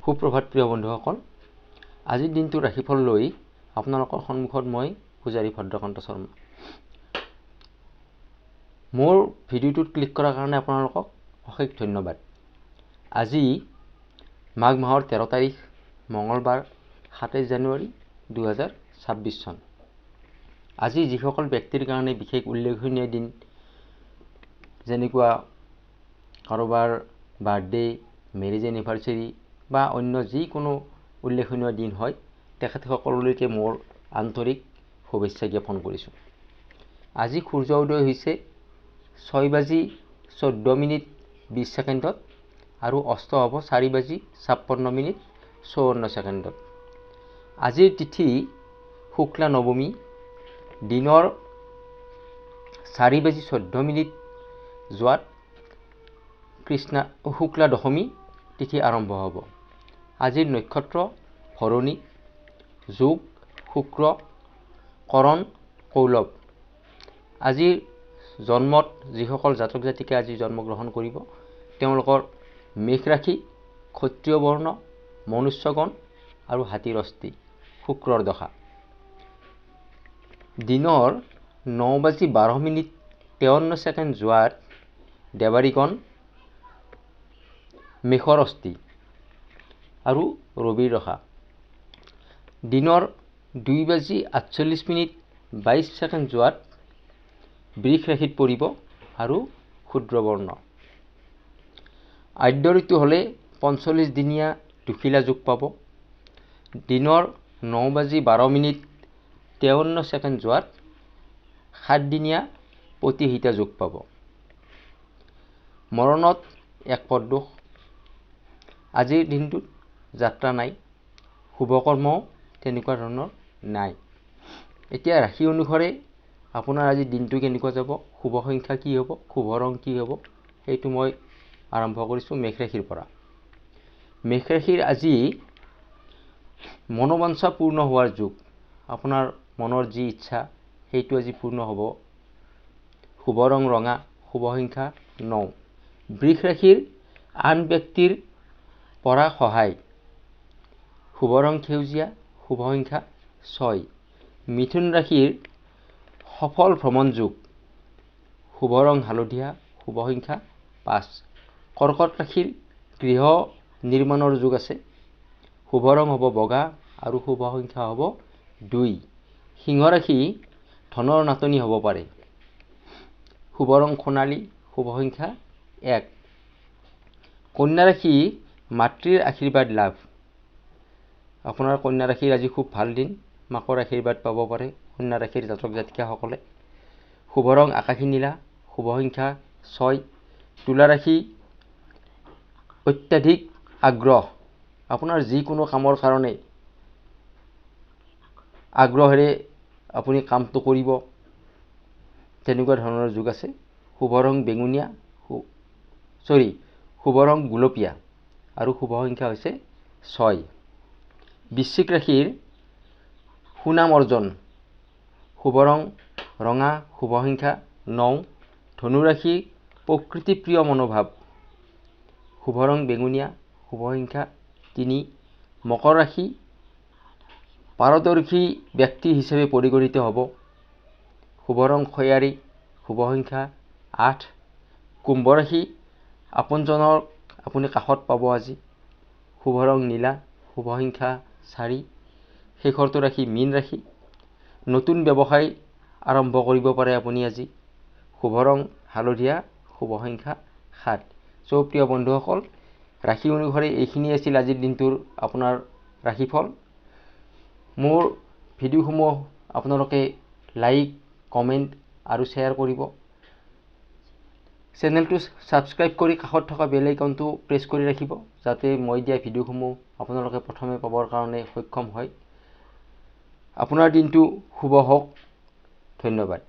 সুপ্ৰভাত প্ৰিয় বন্ধুসকল, আজিৰ দিনটোৰ ৰাশিফল লৈ আপোনালোকৰ সন্মুখত মই পূজাৰী ভদ্ৰকান্ত শৰ্মা। মোৰ ভিডিঅ'টোত ক্লিক কৰাৰ কাৰণে আপোনালোকক অশেষ ধন্যবাদ। আজি মাঘ মাহৰ 13 তাৰিখ মঙলবাৰ 27 জানুৱাৰী 2026 চন। আজি যিসকল ব্যক্তিৰ কাৰণে বিশেষ উল্লেখনীয় দিন, যেনেকুৱা কাৰোবাৰ বাৰ্থডে, মেৰেজ এনিভাৰ্চাৰী বা অন্য যিকোনো উল্লেখনীয় দিন হয়, তেখেতসকললৈকে মোৰ আন্তৰিক শুভেচ্ছা জ্ঞাপন কৰিছোঁ। আজি সূৰ্য উদয় হৈছে 6:14:20 আৰু অস্ত হ'ব 4:56:54। আজিৰ তিথি শুক্লা নৱমী, দিনৰ 4:14 যোৱাত শুক্লা দশমী তিথি আৰম্ভ হ'ব। আজিৰ নক্ষত্ৰ ভৰণী, যোগ শুক্ৰ, কৰণ কৌলভ। আজিৰ জন্মত যিসকল জাতক জাতিকে আজি জন্মগ্ৰহণ কৰিব, তেওঁলোকৰ মেষ ৰাশি, ক্ষত্ৰিয় বৰ্ণ, মনুষ্যগণ আৰু হাতীৰ অস্থি, শুক্ৰৰ দশা। দিনৰ 9:12:53 যোৱাত দেৱাৰীগণ, মেষৰ অস্থি আৰু ৰবিৰ দশা। দিনৰ 2:48:22 যোৱাত বৃষ ৰাশিত পৰিব আৰু ক্ষুদ্ৰ বৰ্ণ। আদ্য ঋতু হ'লে 45 দিনীয়া দুখিলা যোগ পাব। দিনৰ 9:12:53 যোৱাত 7 দিনীয়া প্ৰতিহিতা যোগ পাব। মৰণত এক পদদোষ। আজিৰ দিনটোত যাত্ৰা নাই, শুভকৰ্মও তেনেকুৱা ধৰণৰ নাই। এতিয়া ৰাশি অনুসাৰে আপোনাৰ আজি দিনটো কেনেকুৱা যাব, শুভ সংখ্যা কি হ'ব, শুভ ৰং কি হ'ব, সেইটো মই আৰম্ভ কৰিছোঁ মেষ ৰাশিৰ পৰা। মেষ ৰাশিৰ আজি মনোবাঞ্ছা পূৰ্ণ হোৱাৰ যুগ। আপোনাৰ মনৰ যি ইচ্ছা সেইটো আজি পূৰ্ণ হ'ব। শুভ ৰং ৰঙা, শুভ সংখ্যা 9। বৃষ ৰাশিৰ আন ব্যক্তিৰ পৰা সহায়, শুভ ৰং সেউজীয়া, শুভ সংখ্যা 6। মিথুন ৰাশিৰ সফল ভ্ৰমণ যোগ, শুভ ৰং হালধীয়া, শুভ সংখ্যা 5। কৰ্কট ৰাশিৰ গৃহ নিৰ্মাণৰ যোগ আছে, শুভ ৰং হ'ব বগা আৰু শুভ সংখ্যা হ'ব 2। সিংহ ৰাশি ধনৰ নাটনি হ'ব পাৰে, শুভ ৰং সোণালী, শুভ সংখ্যা 1। কন্যা ৰাশি মাতৃৰ আশীৰ্বাদ লাভ। আপোনাৰ কন্যা ৰাশিৰ আজি খুব ভাল দিন, মাকৰ আশীৰ্বাদ পাব পাৰে কন্যা ৰাশিৰ জাতক জাতিকাসকলে। শুভ ৰং আকাশী নীলা, শুভ সংখ্যা 6। তুলা ৰাশি অত্যাধিক আগ্ৰহ। আপোনাৰ যিকোনো কামৰ কাৰণে আগ্ৰহেৰে আপুনি কামটো কৰিব, তেনেকুৱা ধৰণৰ যোগ আছে। শুভ ৰং বেঙুনীয়া, শুভ ৰং গুলপীয়া আৰু শুভ সংখ্যা হৈছে 6। বৃশ্চিক ৰাশিৰ সুনাম অৰ্জন, শুভ ৰং ৰঙা, শুভ সংখ্যা 9। ধনু ৰাশি প্ৰকৃতিপ্ৰিয় মনোভাৱ, শুভ ৰং বেঙুনীয়া, শুভ সংখ্যা 3। মকৰ ৰাশি পাৰদৰ্শী ব্যক্তি হিচাপে পৰিগণিত হ'ব, শুভ ৰং খয়েৰী, শুভ সংখ্যা 8। কুম্ভ ৰাশি আপোনজনক আপুনি কাষত পাব আজি, শুভ ৰং নীলা, শুভ সংখ্যা 4। শেষৰটো ৰাশি মীন ৰাশি, নতুন ব্যৱসায় আৰম্ভ কৰিব পাৰে আপুনি আজি, শুভ ৰং হালধীয়া, শুভ সংখ্যা 7। প্ৰিয় বন্ধুসকল, ৰাশি অনুসাৰে এইখিনি আছিল আজিৰ দিনটোৰ আপোনাৰ ৰাশিফল। মোৰ ভিডিঅ'সমূহ আপোনালোকে লাইক, কমেণ্ট আৰু শ্বেয়াৰ কৰিব। চেনেলটো ছাবস্ক্ৰাইব কৰি কাষত থকা বেল আইকনটো প্ৰেছ কৰি ৰাখিব, যাতে মই দিয়া ভিডিঅ'সমূহ আপোনালোকে প্ৰথমে পাবৰ কাৰণে সক্ষম হয়। আপোনাৰ দিনটো শুভ হওক। ধন্যবাদ।